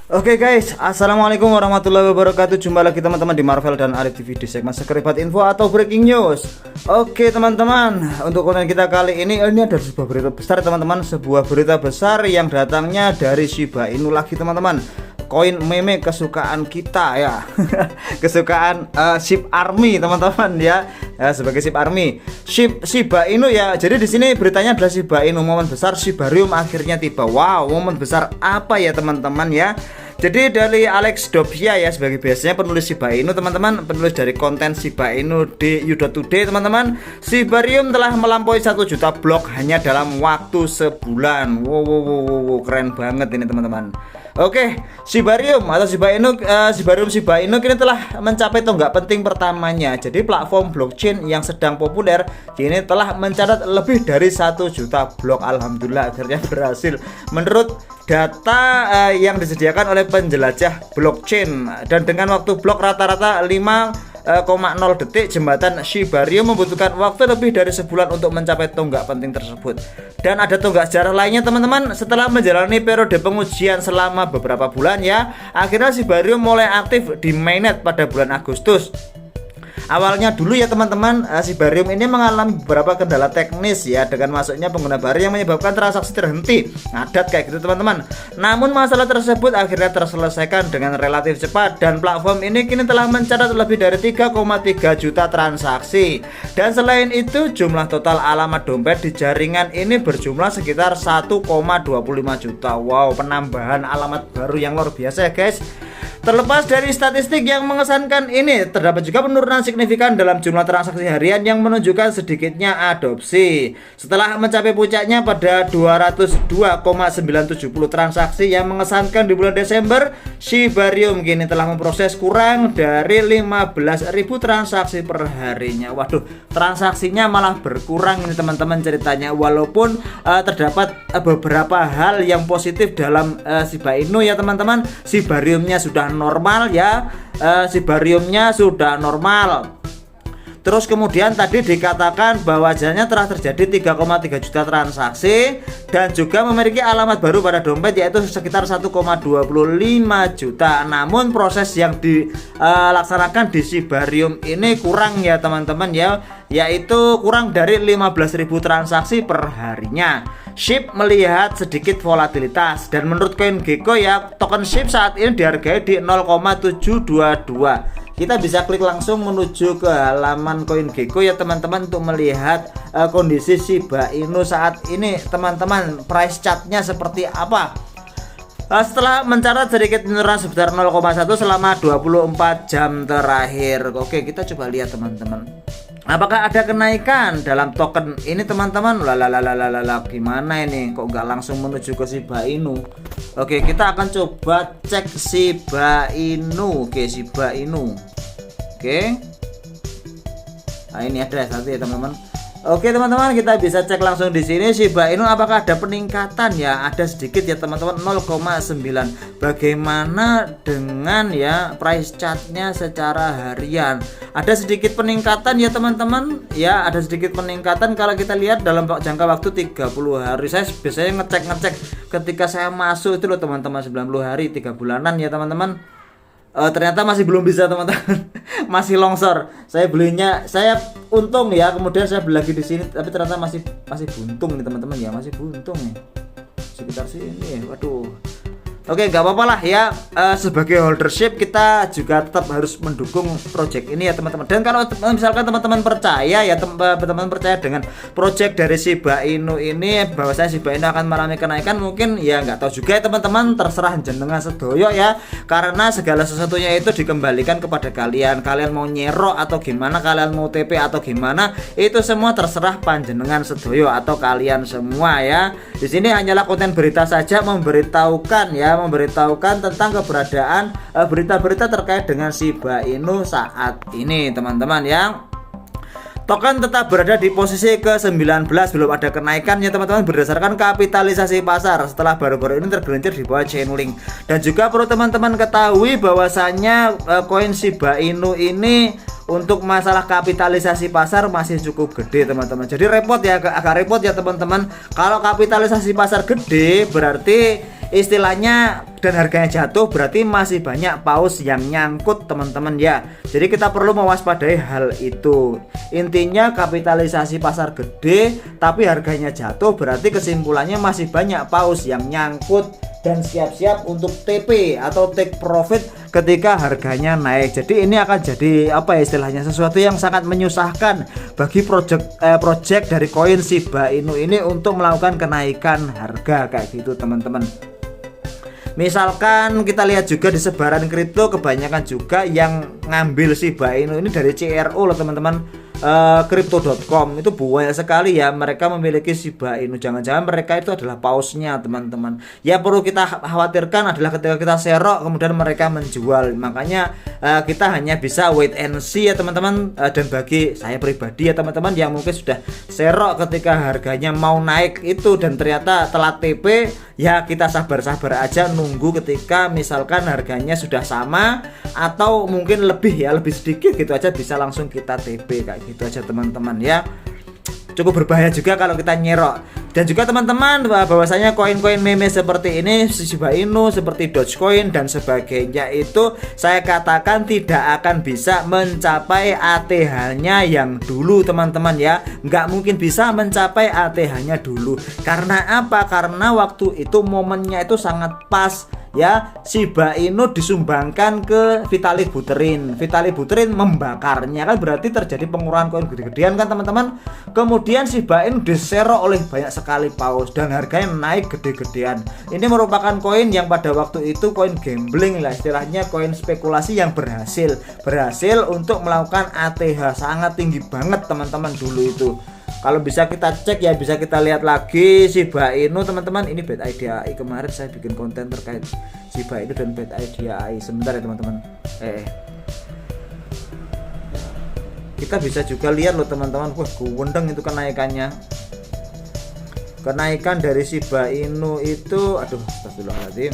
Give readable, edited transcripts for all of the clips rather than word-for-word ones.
Oke guys, assalamualaikum warahmatullahi wabarakatuh. Jumpa lagi teman-teman di Marvel dan Arif TV di segmen sekeribat info atau breaking news. Oke teman-teman, untuk konten kita kali ini ada sebuah berita besar teman-teman. Sebuah berita besar yang datangnya dari Shiba Inu lagi teman-teman. Koin meme kesukaan kita ya. Kesukaan Ship Army teman-teman ya. Sebagai Ship Army Shiba Inu ya. Jadi di sini beritanya adalah Shiba Inu, momen besar Shibarium akhirnya tiba. Wow, momen besar apa ya teman-teman ya. Jadi dari Alex Dobia ya, sebagai biasanya penulis Shiba Inu teman-teman, penulis dari konten Shiba Inu di You.Today teman-teman. Shibarium telah melampaui 1 juta blok hanya dalam waktu sebulan. Wow, keren banget ini teman-teman. Oke, Shibarium atau Shiba Inu, Shibarium Shiba Inu kini telah mencapai tonggak penting pertamanya. Jadi platform blockchain yang sedang populer kini telah mencatat lebih dari 1 juta blok. Alhamdulillah akhirnya berhasil. Menurut data yang disediakan oleh penjelajah blockchain, dan dengan waktu blok rata-rata 5,0 detik, jembatan Shibarium membutuhkan waktu lebih dari sebulan untuk mencapai tonggak penting tersebut. Dan ada tonggak sejarah lainnya teman-teman. Setelah menjalani periode pengujian selama beberapa bulan ya, akhirnya Shibarium mulai aktif di mainnet pada bulan Agustus. Awalnya dulu ya teman-teman, Shibarium ini mengalami beberapa kendala teknis ya, dengan masuknya pengguna baru yang menyebabkan transaksi terhenti ngadat kayak gitu teman-teman. Namun masalah tersebut akhirnya terselesaikan dengan relatif cepat, dan platform ini kini telah mencatat lebih dari 3,3 juta transaksi. Dan selain itu jumlah total alamat dompet di jaringan ini berjumlah sekitar 1,25 juta. Wow, penambahan alamat baru yang luar biasa ya guys. Terlepas dari statistik yang mengesankan ini, terdapat juga penurunan signifikan dalam jumlah transaksi harian yang menunjukkan sedikitnya adopsi. Setelah mencapai puncaknya pada 202,970 transaksi yang mengesankan di bulan Desember, Shibarium kini telah memproses kurang dari 15.000 transaksi per harinya. Waduh, transaksinya malah berkurang ini teman-teman ceritanya. Walaupun terdapat beberapa hal yang positif dalam Shiba Inu ya teman-teman. Shibariumnya sudah normal ya, Shibariumnya sudah normal. Terus kemudian tadi dikatakan bahwasanya telah terjadi 3,3 juta transaksi dan juga memiliki alamat baru pada dompet yaitu sekitar 1,25 juta. Namun proses yang dilaksanakan di Shibarium ini kurang ya teman-teman ya, yaitu kurang dari 15.000 transaksi per harinya. SHIB melihat sedikit volatilitas, dan menurut CoinGecko ya, token SHIB saat ini dihargai di 0,722. Kita bisa klik langsung menuju ke halaman CoinGecko ya teman-teman untuk melihat kondisi Shiba Inu saat ini teman-teman, price chartnya seperti apa. Setelah mencatat sedikit penurunan sebesar 0,1 selama 24 jam terakhir. Oke, kita coba lihat teman-teman, apakah ada kenaikan dalam token ini teman-teman. Gimana ini kok nggak langsung menuju ke Shiba Inu. Oke, kita akan coba cek Shiba Inu. Oke, Shiba Inu. Oke, nah ini ada satu ya teman-teman. Oke teman-teman, kita bisa cek langsung di sini Shiba Inu apakah ada peningkatan ya. Ada sedikit ya teman-teman, 0,9. Bagaimana dengan ya price chartnya secara harian? Ada sedikit peningkatan ya teman-teman ya, ada sedikit peningkatan kalau kita lihat dalam jangka waktu 30 hari. Saya biasanya ngecek ketika saya masuk itu loh teman-teman, 90 hari 3 bulanan ya teman-teman. Ternyata masih belum bisa teman-teman. Masih longsor. Saya belinya, saya untung ya, kemudian saya beli lagi di sini tapi ternyata masih buntung nih teman-teman ya, masih buntung nih sekitar sini. Waduh. Oke, nggak apa-apa lah ya, sebagai holdership kita juga tetap harus mendukung project ini ya teman-teman. Dan kalau misalkan teman-teman percaya ya, teman-teman percaya dengan project dari Shiba Inu ini, bahwasanya Shiba Inu akan mengalami kenaikan, mungkin ya nggak tahu juga ya teman-teman, terserah jenengan sedoyo ya, karena segala sesuatunya itu dikembalikan kepada kalian. Kalian mau nyerok atau gimana, kalian mau TP atau gimana, itu semua terserah panjenengan sedoyo atau kalian semua ya. Di sini hanyalah konten berita saja, memberitahukan tentang keberadaan berita-berita terkait dengan Shiba Inu saat ini teman-teman ya. Token tetap berada di posisi ke-19, belum ada kenaikan ya teman-teman berdasarkan kapitalisasi pasar setelah baru-baru ini tergelincir di bawah Chainlink. Dan juga perlu teman-teman ketahui bahwasanya koin Shiba Inu ini untuk masalah kapitalisasi pasar masih cukup gede teman-teman. Jadi repot ya, agak repot ya teman-teman. Kalau kapitalisasi pasar gede berarti istilahnya dan harganya jatuh, berarti masih banyak paus yang nyangkut teman-teman ya. Jadi kita perlu mewaspadai hal itu. Intinya kapitalisasi pasar gede tapi harganya jatuh, berarti kesimpulannya masih banyak paus yang nyangkut dan siap-siap untuk TP atau take profit ketika harganya naik. Jadi ini akan jadi apa ya istilahnya, sesuatu yang sangat menyusahkan bagi project dari koin Shiba Inu ini untuk melakukan kenaikan harga kayak gitu teman-teman. Misalkan kita lihat juga di sebaran kripto, kebanyakan juga yang ngambil Shiba Inu ini dari CRO loh teman-teman. Crypto.com itu banyak sekali ya, mereka memiliki Shiba Inu. Jangan-jangan mereka itu adalah pausnya teman-teman. Ya perlu kita khawatirkan adalah ketika kita serok kemudian mereka menjual. Makanya kita hanya bisa wait and see ya teman-teman. Dan bagi saya pribadi ya teman-teman yang mungkin sudah serok ketika harganya mau naik itu dan ternyata telat TP, ya kita sabar-sabar aja nunggu ketika misalkan harganya sudah sama atau mungkin lebih sedikit gitu aja, bisa langsung kita TP kayak gitu aja teman-teman ya. Cukup berbahaya juga kalau kita nyerok. Dan juga teman-teman bahwasanya koin-koin meme seperti ini, Shiba Inu seperti Dogecoin dan sebagainya itu saya katakan tidak akan bisa mencapai ATH-nya yang dulu teman-teman ya. Nggak mungkin bisa mencapai ATH-nya dulu. Karena apa? Karena waktu itu momennya itu sangat pas ya. Shiba Inu disumbangkan ke Vitalik Buterin. Vitalik Buterin membakarnya, kan berarti terjadi pengurangan koin gede-gedean kan teman-teman. Kemudian Shiba Inu diserok oleh banyak sekali paus dan harganya naik gede-gedean. Ini merupakan koin yang pada waktu itu koin gambling lah istilahnya, koin spekulasi yang berhasil untuk melakukan ATH sangat tinggi banget teman-teman dulu itu. Kalau bisa kita cek ya, bisa kita lihat lagi Shiba Inu teman-teman. Ini Bad Idea AI, kemarin saya bikin konten terkait Shiba Inu dan Bad Idea AI. Sebentar ya teman-teman. Kita bisa juga lihat loh teman-teman. Wah, gundeng itu kenaikannya. Kenaikan dari Shiba Inu itu, aduh, astagfirullahaladzim.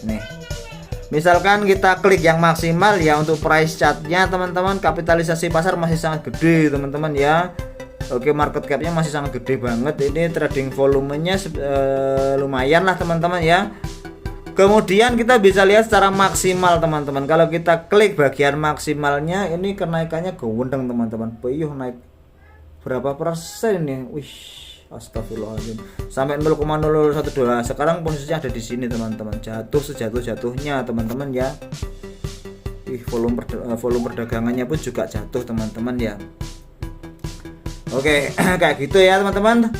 Nih. Misalkan kita klik yang maksimal ya untuk price chartnya teman-teman, kapitalisasi pasar masih sangat gede teman-teman ya. Oke, market capnya masih sangat gede banget. Ini trading volumenya lumayan lah teman-teman ya. Kemudian kita bisa lihat secara maksimal teman-teman. Kalau kita klik bagian maksimalnya, ini kenaikannya gowendeng teman-teman. Peyuh naik berapa persen nih? Wih, astagfirullahaladzim, sampai 0,012. Sekarang posisinya ada di sini teman-teman, jatuh sejatuh-jatuhnya teman-teman ya. Volume perdagangannya pun juga jatuh teman-teman ya. Oke, kayak gitu ya teman-teman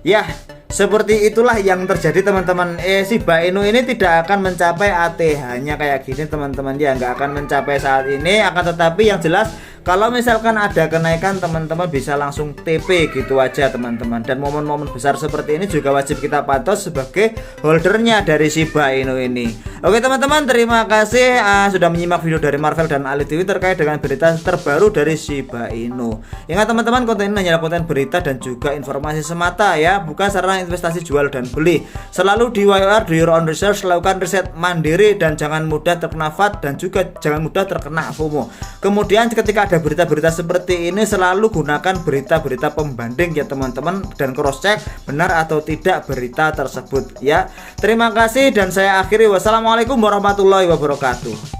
ya. Seperti itulah yang terjadi teman-teman. Shiba Inu ini tidak akan mencapai ATH-nya kayak gini teman-teman ya, nggak akan mencapai saat ini. Akan tetapi yang jelas kalau misalkan ada kenaikan teman-teman bisa langsung TP gitu aja teman-teman. Dan momen-momen besar seperti ini juga wajib kita pantau sebagai holdernya dari Shiba Inu ini. Oke teman-teman, terima kasih sudah menyimak video dari Marvel dan Ali TV terkait dengan berita terbaru dari Shiba Inu. Ingat teman-teman, konten ini hanyalah konten berita dan juga informasi semata ya, bukan sarana investasi jual dan beli. Selalu di YOR, do your own research, lakukan riset mandiri dan jangan mudah terkena FAD dan juga jangan mudah terkena FOMO. Kemudian ketika ada berita-berita seperti ini selalu gunakan berita-berita pembanding ya teman-teman, dan cross check benar atau tidak berita tersebut ya. Terima kasih dan saya akhiri, wassalamualaikum warahmatullahi wabarakatuh.